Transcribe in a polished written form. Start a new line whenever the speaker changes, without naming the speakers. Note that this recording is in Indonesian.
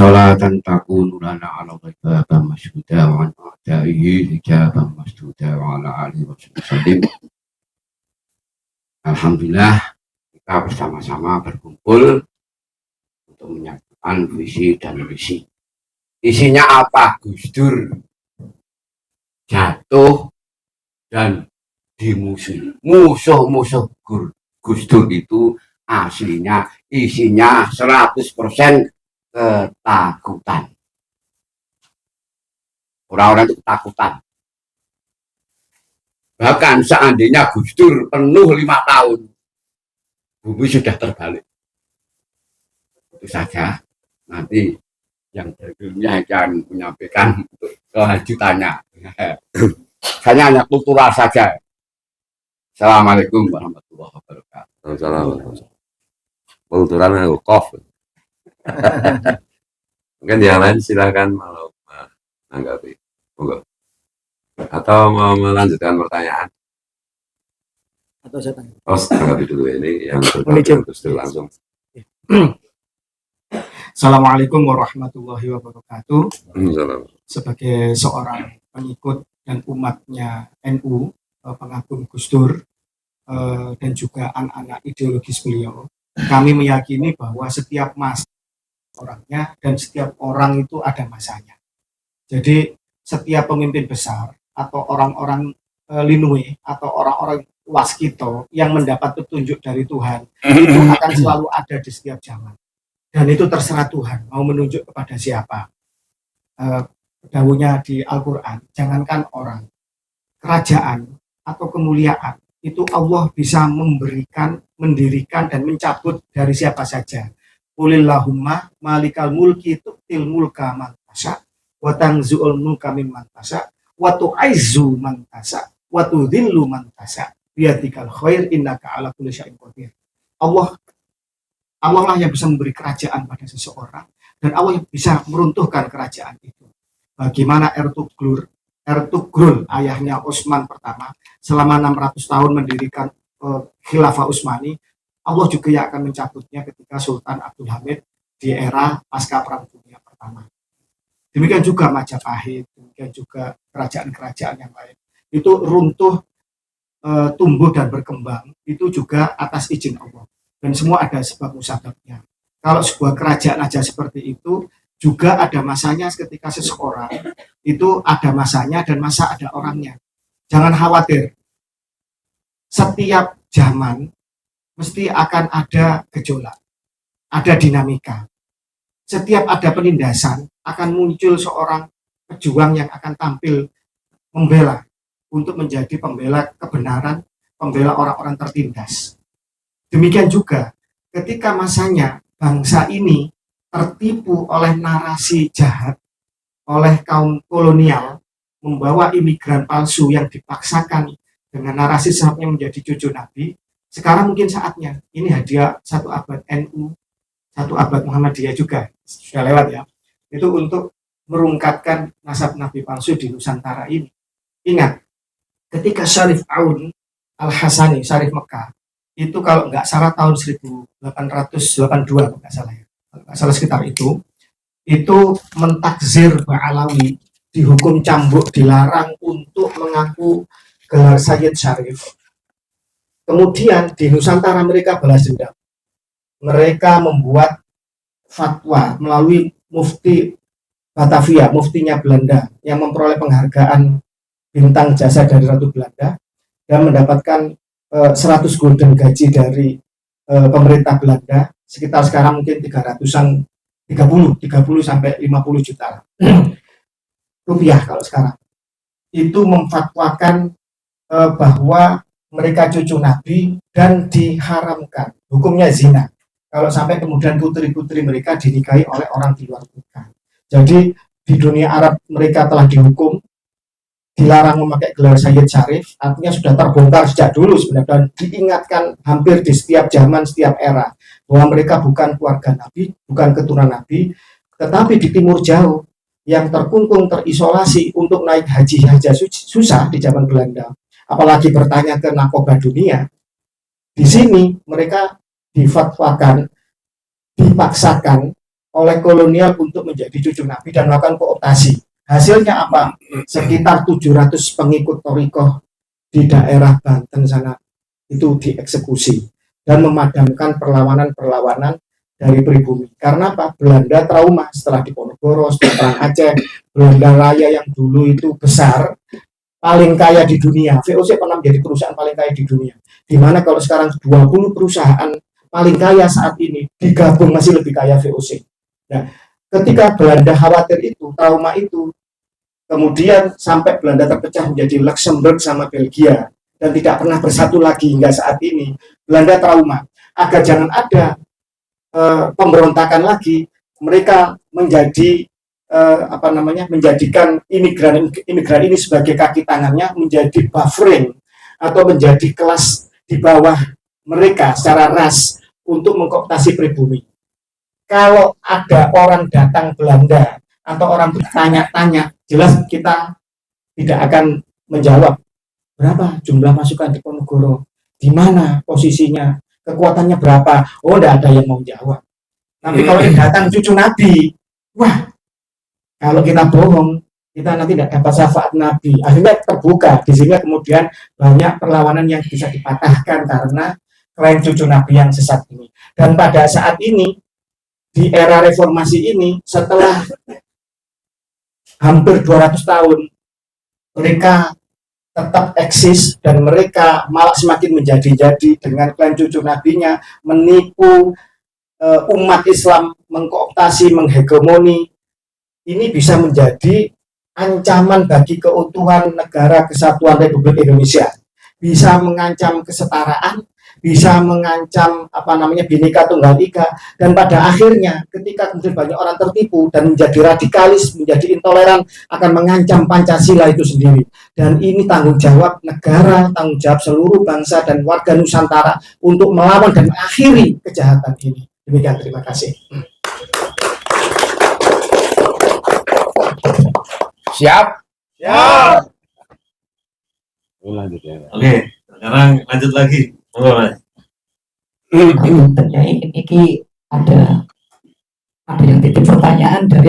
salatan takunu lana ala ghaiba masjuda wa a'da'ihi hijabah masjuda wa ala alihi wa sallim. Alhamdulillah kita bersama-sama berkumpul untuk menyatukan visi dan misi. Isinya apa? Gus Dur jatuh dan dimusuhi. Musuh-musuh Gus Dur itu aslinya isinya 100% ketakutan. Orang-orang itu ketakutan. Bahkan seandainya Gus Dur penuh 5 tahun, bumi sudah terbalik. Itu saja. Nanti yang berikutnya akan menyampaikan untuk kelanjutannya. Hanya kultural saja. Assalamualaikum warahmatullahi wabarakatuh.
Assalamualaikum. Kulturalnya kof. Mungkin yang lain silakan mau menanggapi. Atau mau melanjutkan pertanyaan.
Atau saya tanya.
Oh, tanggapi dulu ini yang terus langsung.
Assalamualaikum warahmatullahi wabarakatuh.
Assalamualaikum.
Sebagai seorang pengikut dan umatnya NU, pengagum Gus Dur, dan juga anak-anak ideologis beliau, kami meyakini bahwa setiap masa orangnya dan setiap orang itu ada masanya. Jadi setiap pemimpin besar atau orang-orang linue atau orang-orang waskito yang mendapat petunjuk dari Tuhan itu akan selalu ada di setiap zaman. Dan itu terserah Tuhan mau menunjuk kepada siapa. Dawuhnya di Al-Quran, jangankan orang, kerajaan atau kemuliaan itu Allah bisa memberikan, mendirikan dan mencabut dari siapa saja. Qulillahumma malikal mulki tu'til mulka man tasha wa tanzu'ul mulka mimman tasha wa tu'izzu man tasha wa tudhillu man tasha biyadikal khair innaka ala kulli syai'in qadir. Allah lah yang bisa memberi kerajaan pada seseorang dan Allah yang bisa meruntuhkan kerajaan itu. Bagaimana Ertugrul ayahnya Utsman pertama selama 600 tahun mendirikan Khilafah Utsmani, Allah juga yang akan mencabutnya ketika Sultan Abdul Hamid di era pasca Perang Dunia Pertama. Demikian juga Majapahit, demikian juga kerajaan-kerajaan yang lain. Itu runtuh, tumbuh dan berkembang, itu juga atas izin Allah. Dan semua ada sebab musababnya. Kalau sebuah kerajaan aja seperti itu, juga ada masanya ketika seseorang itu ada masanya dan masa ada orangnya. Jangan khawatir. Setiap zaman mesti akan ada gejolak, ada dinamika. Setiap ada penindasan akan muncul seorang pejuang yang akan tampil membela untuk menjadi pembela kebenaran, pembela orang-orang tertindas. Demikian juga ketika masanya bangsa ini tertipu oleh narasi jahat, oleh kaum kolonial, membawa imigran palsu yang dipaksakan dengan narasi saatnya menjadi cucu Nabi. Sekarang mungkin saatnya, ini hadiah 1 abad NU, 1 abad Muhammadiyah juga, sudah lewat ya, itu untuk merungkapkan nasab Nabi palsu di Nusantara ini. Ingat, ketika Syarif Aun Al-Hasani, Syarif Mekah, itu kalau nggak salah tahun 1882, nggak salah ya, nggak salah sekitar itu mentakzir Ba'alawi, dihukum cambuk, dilarang untuk mengaku gelar Sayyid Syarif. Kemudian di Nusantara mereka balas dendam. Mereka membuat fatwa melalui mufti Batavia, muftinya Belanda, yang memperoleh penghargaan bintang jasa dari Ratu Belanda dan mendapatkan 100 golden gaji dari pemerintah Belanda, sekitar sekarang mungkin 300-an, 30 sampai 50 juta rupiah kalau sekarang. Itu memfatwakan bahwa mereka cucu Nabi dan diharamkan, hukumnya zina kalau sampai kemudian putri-putri mereka dinikahi oleh orang di luar nikah. Jadi di dunia Arab mereka telah dihukum, dilarang memakai gelar Sayyid Syarif, artinya sudah terbongkar sejak dulu sebenarnya, dan diingatkan hampir di setiap zaman, setiap era, bahwa mereka bukan keluarga Nabi, bukan keturunan Nabi, tetapi di timur jauh yang terkungkung, terisolasi untuk naik haji saja susah di zaman Belanda, apalagi bertanya ke narkoba dunia. Di sini mereka difatwakan, dipaksakan oleh kolonial untuk menjadi cucu Nabi dan melakukan kooptasi. Hasilnya apa? Sekitar 700 pengikut Thorikoh di daerah Banten sana itu dieksekusi dan memadamkan perlawanan-perlawanan dari pribumi. Karena apa? Belanda trauma setelah Diponegoro, setelah Perang Aceh, Belanda Raya yang dulu itu besar, paling kaya di dunia. VOC pernah menjadi perusahaan paling kaya di dunia. Dimana kalau sekarang 20 perusahaan paling kaya saat ini digabung masih lebih kaya VOC. Nah, ketika Belanda khawatir itu, trauma itu, kemudian sampai Belanda terpecah menjadi Luxembourg sama Belgia dan tidak pernah bersatu lagi hingga saat ini. Belanda trauma agar jangan ada pemberontakan lagi, mereka menjadi menjadikan imigran ini sebagai kaki tangannya, menjadi buffering atau menjadi kelas di bawah mereka secara ras untuk mengkooptasi pribumi. Kalau ada orang datang Belanda atau orang bertanya-tanya, jelas kita tidak akan menjawab berapa jumlah pasukan Diponegoro, di mana posisinya, kekuatannya berapa. Oh, tidak ada yang mau jawab. Tapi kalau yang datang cucu Nabi, wah, kalau kita bohong, kita nanti tidak dapat syafaat Nabi. Akhirnya terbuka. Di sini kemudian banyak perlawanan yang bisa dipatahkan karena klaim cucu Nabi yang sesat ini. Dan pada saat ini, di era reformasi ini, setelah hampir 200 tahun, mereka tetap eksis dan mereka malah semakin menjadi-jadi dengan klaim cucu nabinya, menipu umat Islam, mengkooptasi, menghegemoni. Ini bisa menjadi ancaman bagi keutuhan negara kesatuan Republik Indonesia, bisa mengancam kesetaraan, bisa mengancam Bhinneka Tunggal Ika, dan pada akhirnya ketika kemudian banyak orang tertipu dan menjadi radikalis, menjadi intoleran, akan mengancam Pancasila itu sendiri. Dan ini tanggung jawab negara, tanggung jawab seluruh bangsa dan warga Nusantara untuk melawan dan mengakhiri kejahatan ini. Demikian, terima kasih.
Siap?
Siap.
Lanjut ya.
Oke, sekarang lanjut lagi.
Ini ada yang titip pertanyaan dari